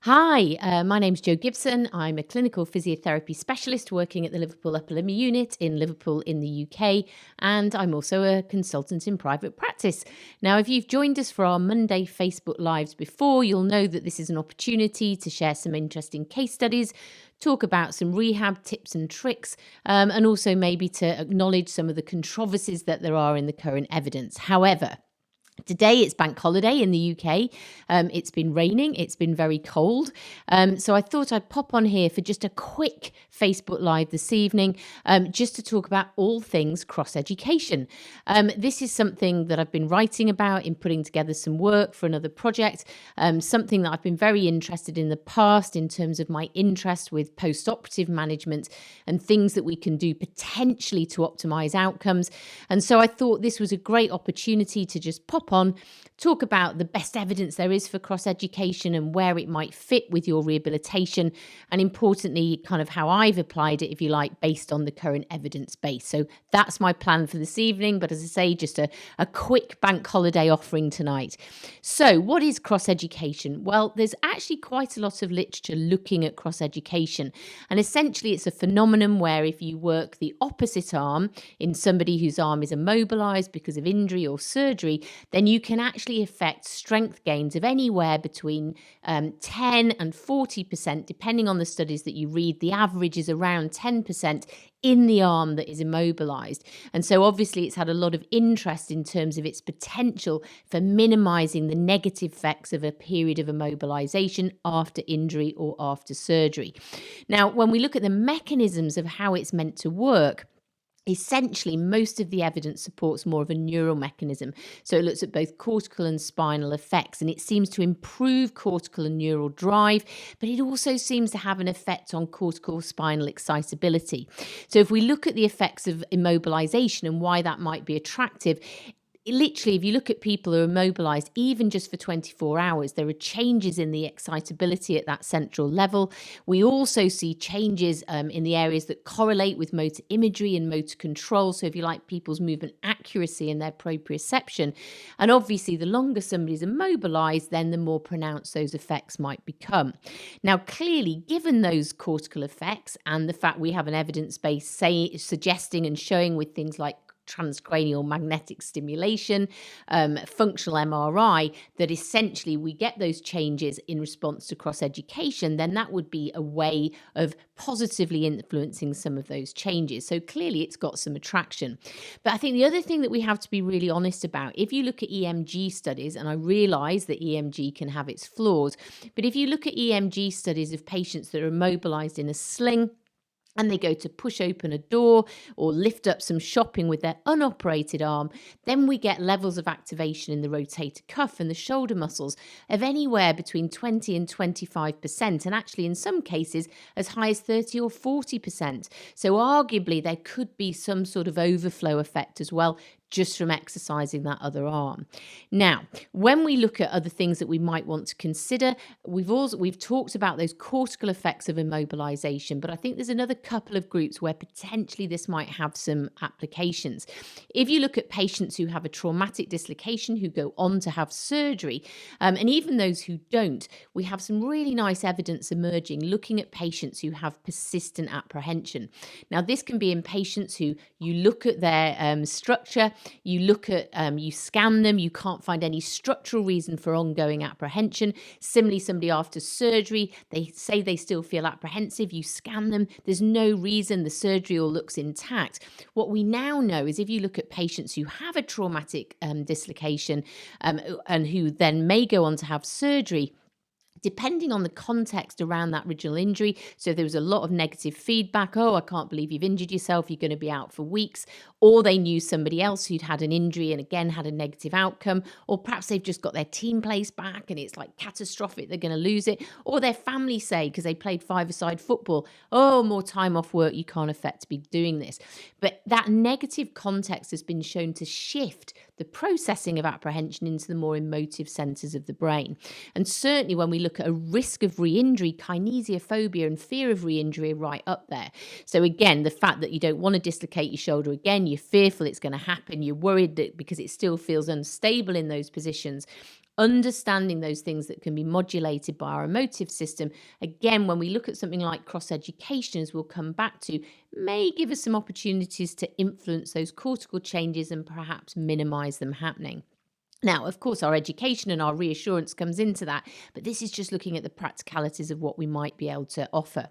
Hi, my name's Jo Gibson. I'm a clinical physiotherapy specialist working at the Liverpool Upper Limb Unit in Liverpool in the UK, and I'm also a consultant in private practice. Now, if you've joined us for our Monday Facebook Lives before, you'll know that this is an opportunity to share some interesting case studies, talk about some rehab tips and tricks, and also maybe to acknowledge some of the controversies that there are in the current evidence. However, today it's bank holiday in the UK. It's been raining. It's been very cold. So I thought I'd pop on here for just a quick Facebook Live this evening, just to talk about all things cross-education. This is something that I've been writing about in putting together some work for another project, something that I've been very interested in the past in terms of my interest with post-operative management and things that we can do potentially to optimize outcomes. And so I thought this was a great opportunity to just pop on, talk about the best evidence there is for cross-education and where it might fit with your rehabilitation, and importantly, kind of how I've applied it, if you like, based on the current evidence base. So that's my plan for this evening, but as I say, just a quick bank holiday offering tonight. So what is cross-education? Well, there's actually quite a lot of literature looking at cross-education, and essentially it's a phenomenon where if you work the opposite arm in somebody whose arm is immobilized because of injury or surgery, then you can actually affect strength gains of anywhere between 10 and 40%, depending on the studies that you read. The average is around 10% in the arm that is immobilized. And so obviously it's had a lot of interest in terms of its potential for minimizing the negative effects of a period of immobilization after injury or after surgery. Now, when we look at the mechanisms of how it's meant to work, essentially, most of the evidence supports more of a neural mechanism. So it looks at both cortical and spinal effects, and it seems to improve cortical and neural drive, but it also seems to have an effect on cortical spinal excitability. So if we look at the effects of immobilization and why that might be attractive, literally, if you look at people who are immobilized, even just for 24 hours, there are changes in the excitability at that central level. We also see changes in the areas that correlate with motor imagery and motor control. So if you like, people's movement accuracy and their proprioception. And obviously, the longer somebody's immobilized, then the more pronounced those effects might become. Now, clearly, given those cortical effects and the fact we have an evidence base suggesting and showing with things like transcranial magnetic stimulation, functional MRI, that essentially we get those changes in response to cross-education, then that would be a way of positively influencing some of those changes. So clearly it's got some attraction. But I think the other thing that we have to be really honest about, if you look at EMG studies, and I realise that EMG can have its flaws, but if you look at EMG studies of patients that are immobilised in a sling, and they go to push open a door or lift up some shopping with their unoperated arm, then we get levels of activation in the rotator cuff and the shoulder muscles of anywhere between 20 and 25%, and actually in some cases as high as 30 or 40%. So arguably there could be some sort of overflow effect as well, just from exercising that other arm. Now, when we look at other things that we might want to consider, we've talked about those cortical effects of immobilization, but I think there's another couple of groups where potentially this might have some applications. If you look at patients who have a traumatic dislocation who go on to have surgery, and even those who don't, we have some really nice evidence emerging looking at patients who have persistent apprehension. Now, this can be in patients who you look at their structure, you look at, you scan them, you can't find any structural reason for ongoing apprehension. Similarly, somebody after surgery, they say they still feel apprehensive, you scan them, there's no reason, the surgery all looks intact. What we now know is if you look at patients who have a traumatic dislocation and who then may go on to have surgery, depending on the context around that original injury. So there was a lot of negative feedback. Oh, I can't believe you've injured yourself. You're going to be out for weeks. Or they knew somebody else who'd had an injury and again had a negative outcome. Or perhaps they've just got their team place back and it's like catastrophic. They're going to lose it. Or their family say, because they played five-a-side football, oh, more time off work. You can't affect to be doing this. But that negative context has been shown to shift the processing of apprehension into the more emotive centres of the brain. And certainly when we look at a risk of re-injury, kinesiophobia and fear of re-injury are right up there. So again, the fact that you don't want to dislocate your shoulder again, you're fearful it's going to happen, you're worried that because it still feels unstable in those positions, understanding those things that can be modulated by our emotive system, again, when we look at something like cross-education, as we'll come back to, may give us some opportunities to influence those cortical changes and perhaps minimize them happening. Now, of course, our education and our reassurance comes into that, but this is just looking at the practicalities of what we might be able to offer.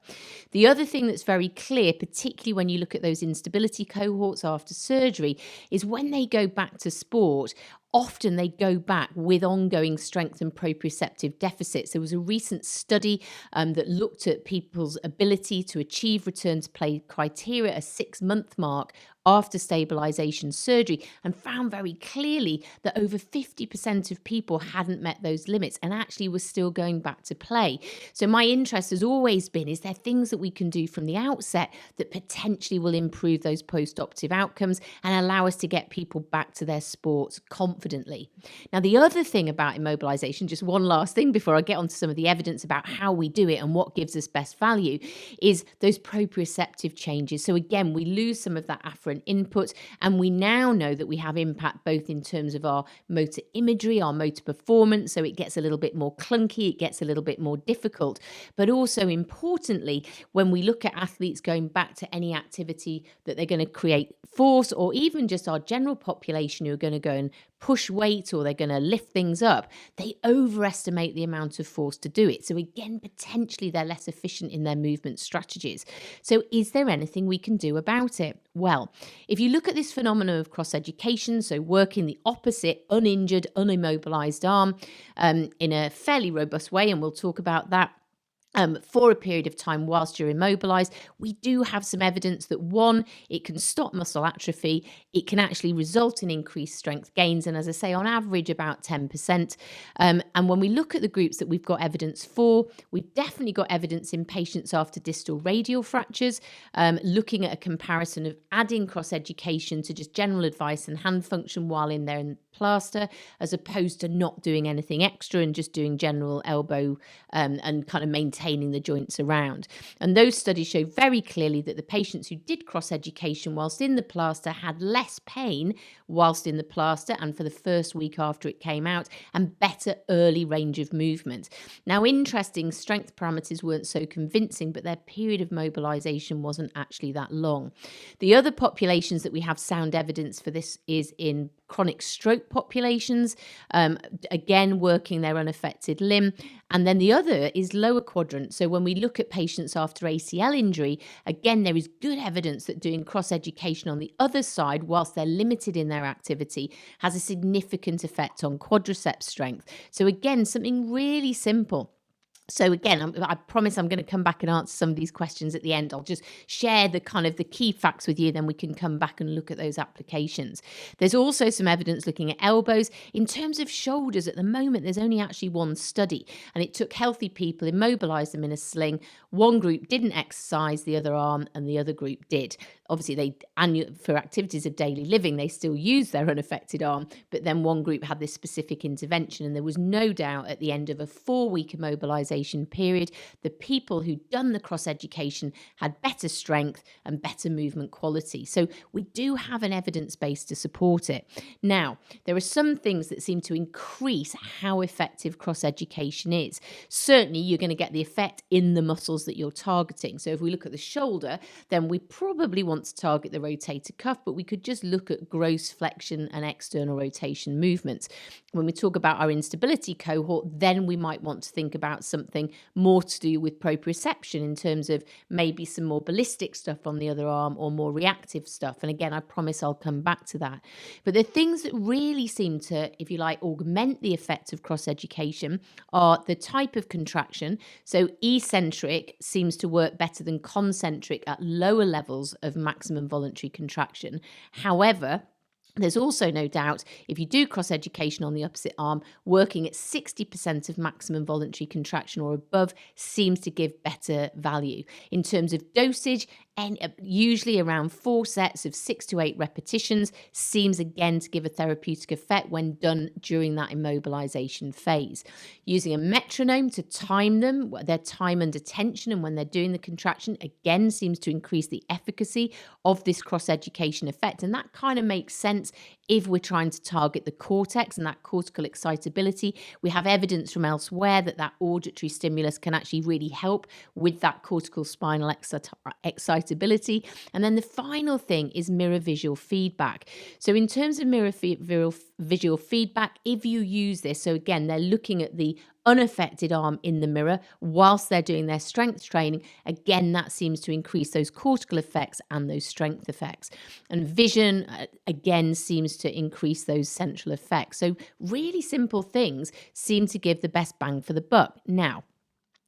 The other thing that's very clear, particularly when you look at those instability cohorts after surgery, is when they go back to sport, often they go back with ongoing strength and proprioceptive deficits. There was a recent study that looked at people's ability to achieve return to play criteria a 6-month mark after stabilisation surgery, and found very clearly that over 50% of people hadn't met those limits and actually were still going back to play. So my interest has always been, is there things that we can do from the outset that potentially will improve those post-operative outcomes and allow us to get people back to their sports confidently? Now, the other thing about immobilisation, just one last thing before I get onto some of the evidence about how we do it and what gives us best value, is those proprioceptive changes. So again, we lose some of that afferent input, and we now know that we have impact both in terms of our motor imagery, our motor performance, so it gets a little bit more clunky, it gets a little bit more difficult, but also importantly, when we look at athletes going back to any activity that they're going to create force, or even just our general population who are going to go and push weight or they're going to lift things up, they overestimate the amount of force to do it. So again, potentially they're less efficient in their movement strategies. So is there anything we can do about it? Well, if you look at this phenomenon of cross-education, so working the opposite uninjured, unimmobilized arm in a fairly robust way, and we'll talk about that, for a period of time whilst you're immobilized, we do have some evidence that, one, it can stop muscle atrophy, it can actually result in increased strength gains, and as I say, on average about 10%. And when we look at the groups that we've got evidence for, we've definitely got evidence in patients after distal radial fractures, looking at a comparison of adding cross-education to just general advice and hand function while in there in plaster, as opposed to not doing anything extra and just doing general elbow and kind of maintaining the joints around. And those studies show very clearly that the patients who did cross-education whilst in the plaster had less pain whilst in the plaster and for the first week after it came out, and better early range of movement. Now, interesting, strength parameters weren't so convincing, but their period of mobilization wasn't actually that long. The other populations that we have sound evidence for this is in chronic stroke populations, again, working their unaffected limb. And then the other is lower quadrant. So when we look at patients after ACL injury, again, there is good evidence that doing cross-education on the other side, whilst they're limited in their activity, has a significant effect on quadriceps strength. So again, something really simple. So again, I promise I'm going to come back and answer some of these questions at the end. I'll just share the kind of the key facts with you, then we can come back and look at those applications. There's also some evidence looking at elbows. In terms of shoulders, at the moment, there's only actually one study, and it took healthy people, immobilized them in a sling. One group didn't exercise the other arm, and the other group did. Obviously, for activities of daily living, they still use their unaffected arm, but then one group had this specific intervention, and there was no doubt at the end of a 4-week immobilization period, the people who'd done the cross-education had better strength and better movement quality. So we do have an evidence base to support it. Now, there are some things that seem to increase how effective cross-education is. Certainly, you're going to get the effect in the muscles that you're targeting. So if we look at the shoulder, then we probably want to target the rotator cuff, but we could just look at gross flexion and external rotation movements. When we talk about our instability cohort, then we might want to think about something more to do with proprioception in terms of maybe some more ballistic stuff on the other arm or more reactive stuff. And again, I promise I'll come back to that. But the things that really seem to, if you like, augment the effect of cross-education are the type of contraction. So eccentric seems to work better than concentric at lower levels of maximum voluntary contraction. However, there's also no doubt, if you do cross-education on the opposite arm, working at 60% of maximum voluntary contraction or above seems to give better value. In terms of dosage, And usually around 4 sets of 6 to 8 repetitions seems again to give a therapeutic effect when done during that immobilization phase. Using a metronome to time them, their time under tension and when they're doing the contraction, again seems to increase the efficacy of this cross-education effect. And that kind of makes sense if we're trying to target the cortex and that cortical excitability. We have evidence from elsewhere that that auditory stimulus can actually really help with that cortical spinal excitability. And then the final thing is mirror visual feedback. So in terms of visual feedback, if you use this, so again, they're looking at the unaffected arm in the mirror whilst they're doing their strength training, again, that seems to increase those cortical effects and those strength effects. And vision, again, seems to increase those central effects. So really simple things seem to give the best bang for the buck. Now,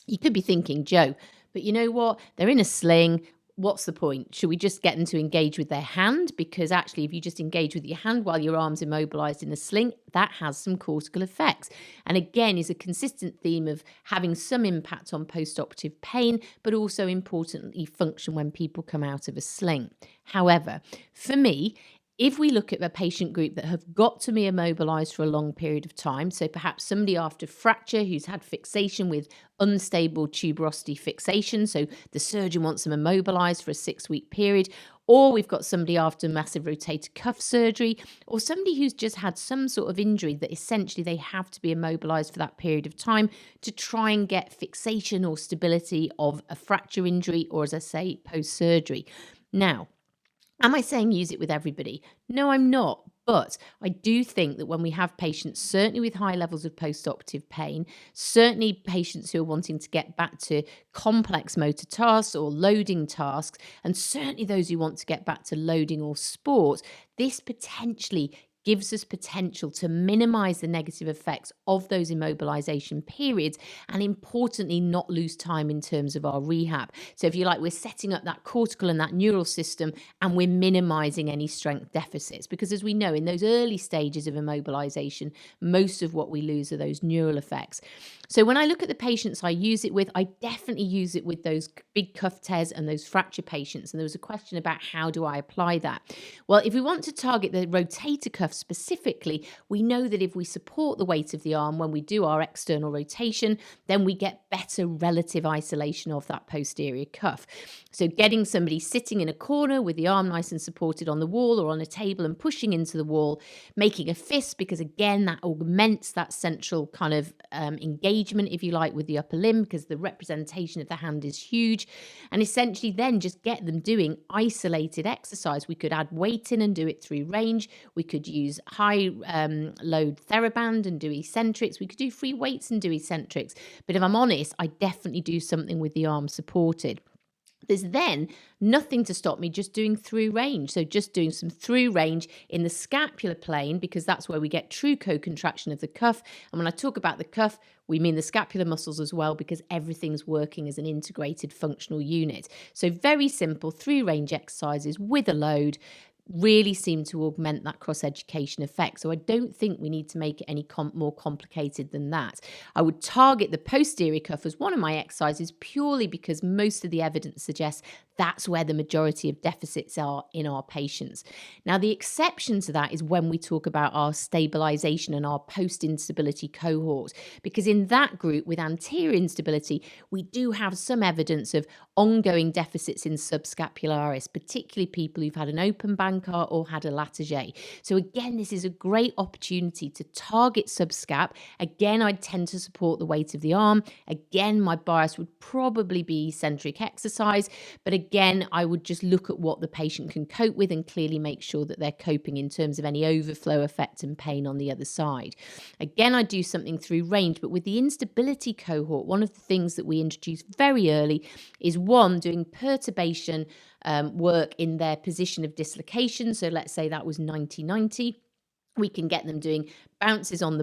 you could be thinking, Jo, but you know what? They're in a sling. What's the point? Should we just get them to engage with their hand? Because actually, if you just engage with your hand while your arm's immobilized in a sling, that has some cortical effects. And again, is a consistent theme of having some impact on post-operative pain, but also importantly, function when people come out of a sling. However, for me, if we look at a patient group that have got to be immobilized for a long period of time, so perhaps somebody after fracture who's had fixation with unstable tuberosity fixation, so the surgeon wants them immobilized for a 6-week period, or we've got somebody after massive rotator cuff surgery, or somebody who's just had some sort of injury that essentially they have to be immobilized for that period of time to try and get fixation or stability of a fracture injury, or as I say, post-surgery. Now, am I saying use it with everybody? No, I'm not. But I do think that when we have patients, certainly with high levels of post-operative pain, certainly patients who are wanting to get back to complex motor tasks or loading tasks, and certainly those who want to get back to loading or sport, this potentially gives us potential to minimize the negative effects of those immobilization periods and importantly not lose time in terms of our rehab. So if you like, we're setting up that cortical and that neural system and we're minimizing any strength deficits, because as we know in those early stages of immobilization, most of what we lose are those neural effects. So when I look at the patients I use it with, I definitely use it with those big cuff tears and those fracture patients. And there was a question about how do I apply that? Well, if we want to target the rotator cuff specifically, we know that if we support the weight of the arm when we do our external rotation, then we get better relative isolation of that posterior cuff. So getting somebody sitting in a corner with the arm nice and supported on the wall or on a table and pushing into the wall, making a fist, because again, that augments that central kind of engagement, if you like, with the upper limb, because the representation of the hand is huge. And essentially then just get them doing isolated exercise. We could add weight in and do it through range. We could use high load TheraBand and do eccentrics. We could do free weights and do eccentrics. But if I'm honest, I definitely do something with the arm supported. There's then nothing to stop me just doing through range. So just doing some through range in the scapular plane, because that's where we get true co-contraction of the cuff. And when I talk about the cuff, we mean the scapular muscles as well, because everything's working as an integrated functional unit. So very simple through range exercises with a load really seem to augment that cross-education effect. So I don't think we need to make it any more complicated than that. I would target the posterior cuff as one of my exercises purely because most of the evidence suggests that's where the majority of deficits are in our patients. Now, the exception to that is when we talk about our stabilisation and our post-instability cohort, because in that group with anterior instability, we do have some evidence of ongoing deficits in subscapularis, particularly people who've had an open Bankart or had a Latarjet. So again, this is a great opportunity to target subscap. Again, I'd tend to support the weight of the arm. Again, my bias would probably be eccentric exercise, but again, I would just look at what the patient can cope with and clearly make sure that they're coping in terms of any overflow effect and pain on the other side. Again, I do something through range, but with the instability cohort, one of the things that we introduced very early is one, doing perturbation work in their position of dislocation. So let's say that was 90-90. We can get them doing bounces with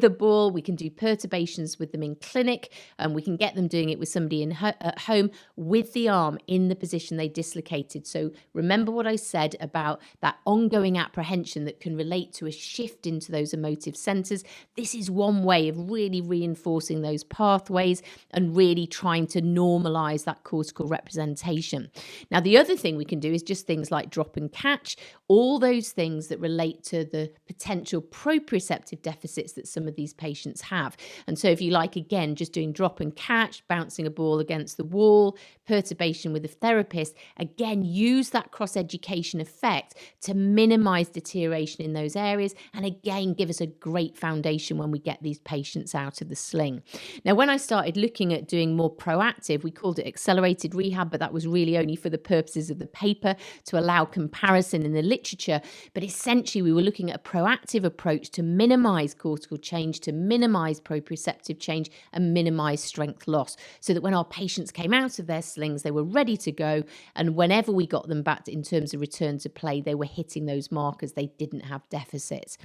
a ball. We can do perturbations with them in clinic. We can get them doing it with somebody at home with the arm in the position they dislocated. So remember what I said about that ongoing apprehension that can relate to a shift into those emotive centers. This is one way of really reinforcing those pathways and really trying to normalize that cortical representation. Now, the other thing we can do is just things like drop and catch, all those things that relate to the potential proprioceptive deficits that some of these patients have. And so if you like, again, just doing drop and catch, bouncing a ball against the wall, perturbation with a therapist, again, use that cross-education effect to minimize deterioration in those areas. And again, give us a great foundation when we get these patients out of the sling. Now, when I started looking at doing more proactive, we called it accelerated rehab, but that was really only for the purposes of the paper to allow comparison in the literature. But essentially, we were looking at a proactive approach to minimize cortical change, to minimize proprioceptive change, and minimize strength loss, so that when our patients came out of their slings, they were ready to go. And whenever we got them back in terms of return to play, they were hitting those markers. They didn't have deficits.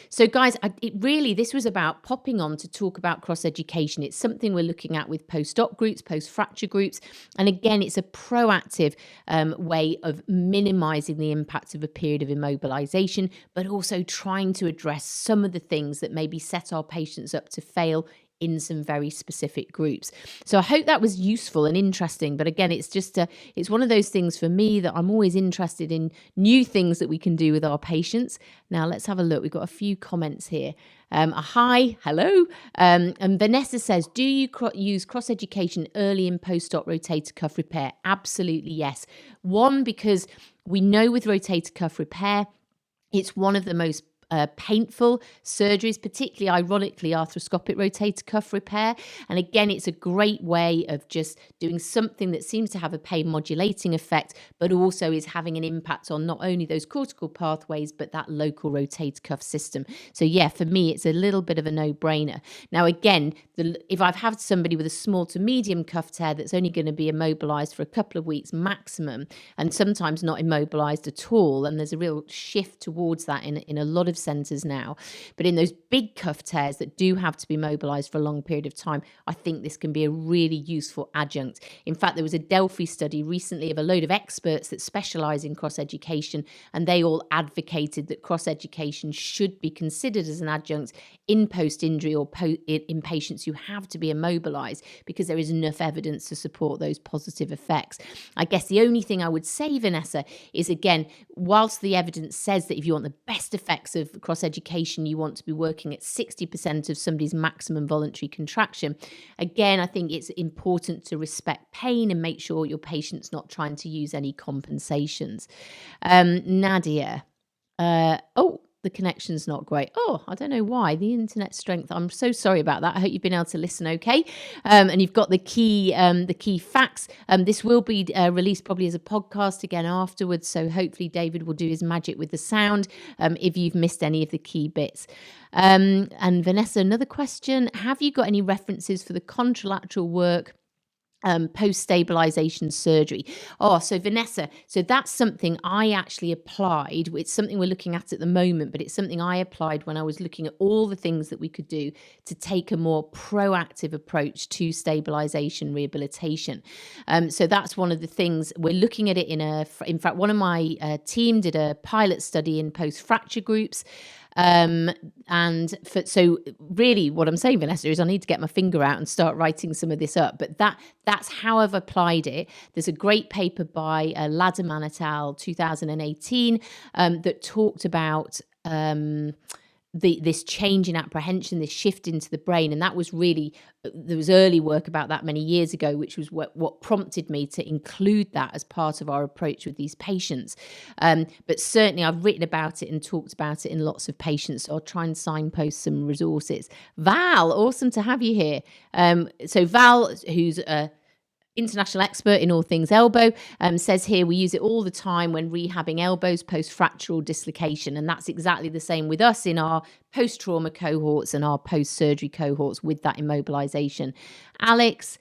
So guys, this was about popping on to talk about cross-education. It's something we're looking at with post-op groups, post-fracture groups. And again, it's a proactive way of minimizing the impact of a period of immobilization, but also trying to address some of the things that maybe set our patients up to fail in some very specific groups. So I hope that was useful and interesting. But again, it's just it's one of those things for me that I'm always interested in new things that we can do with our patients. Now let's have a look. We've got a few comments here. Hi, hello. And Vanessa says, do you use cross-education early in post-op rotator cuff repair? Absolutely, yes. One, because we know with rotator cuff repair, it's one of the most painful surgeries, particularly ironically arthroscopic rotator cuff repair. And again, it's a great way of just doing something that seems to have a pain modulating effect, but also is having an impact on not only those cortical pathways, but that local rotator cuff system. So yeah, for me, it's a little bit of a no-brainer. Now, again, if I've had somebody with a small to medium cuff tear that's only going to be immobilized for a couple of weeks maximum, and sometimes not immobilized at all, and there's a real shift towards that in a lot of centers now. But in those big cuff tears that do have to be mobilized for a long period of time, I think this can be a really useful adjunct. In fact, there was a Delphi study recently of a load of experts that specialize in cross-education, and they all advocated that cross-education should be considered as an adjunct in post-injury or in patients who have to be immobilized, because there is enough evidence to support those positive effects. I guess the only thing I would say, Vanessa, is again, whilst the evidence says that if you want the best effects of cross-education, you want to be working at 60% of somebody's maximum voluntary contraction. Again, I think it's important to respect pain and make sure your patient's not trying to use any compensations. Nadia, the connection's not great. Oh, I don't know why. The internet strength. I'm so sorry about that. I hope you've been able to listen okay. And you've got the key facts. This will be released probably as a podcast again afterwards. So hopefully David will do his magic with the sound if you've missed any of the key bits. And Vanessa, another question. Have you got any references for the contralateral work post-stabilisation surgery? So Vanessa, so that's something I actually applied. It's something we're looking at the moment, but it's something I applied when I was looking at all the things that we could do to take a more proactive approach to stabilisation rehabilitation. So that's one of the things we're looking at it in fact, one of my team did a pilot study in post-fracture groups. So really what I'm saying, Vanessa, is I need to get my finger out and start writing some of this up. But that's how I've applied it. There's a great paper by Ladderman et al. 2018 that talked about this change in apprehension, this shift into the brain. And that was really, there was early work about that many years ago, which was what prompted me to include that as part of our approach with these patients. But certainly I've written about it and talked about it in lots of patients. So I'll try and signpost some resources. Val, awesome to have you here. So Val, who's a international expert in all things elbow, says here we use it all the time when rehabbing elbows post-fractural dislocation. And that's exactly the same with us in our post-trauma cohorts and our post-surgery cohorts with that immobilization. Alex,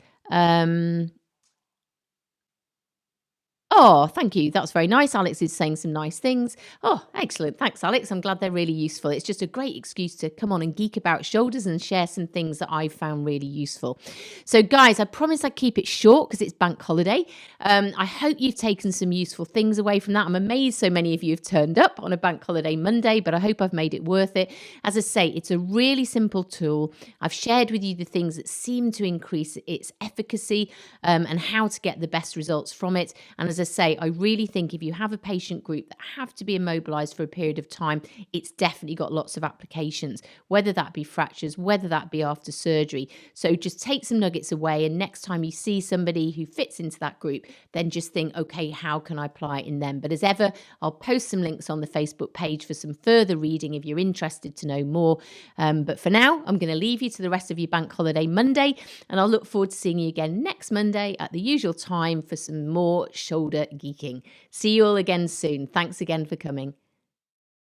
Oh, thank you. That's very nice. Alex is saying some nice things. Oh, excellent. Thanks, Alex. I'm glad they're really useful. It's just a great excuse to come on and geek about shoulders and share some things that I've found really useful. So, guys, I promise I'd keep it short because it's bank holiday. I hope you've taken some useful things away from that. I'm amazed so many of you have turned up on a bank holiday Monday, but I hope I've made it worth it. As I say, it's a really simple tool. I've shared with you the things that seem to increase its efficacy and how to get the best results from it. And as I say, I really think if you have a patient group that have to be immobilised for a period of time, it's definitely got lots of applications, whether that be fractures, whether that be after surgery. So just take some nuggets away, and next time you see somebody who fits into that group, then just think, okay, how can I apply it in them? But as ever, I'll post some links on the Facebook page for some further reading if you're interested to know more. But for now, I'm going to leave you to the rest of your bank holiday Monday, and I'll look forward to seeing you again next Monday at the usual time for some more shoulder geeking. See you all again soon. Thanks again for coming.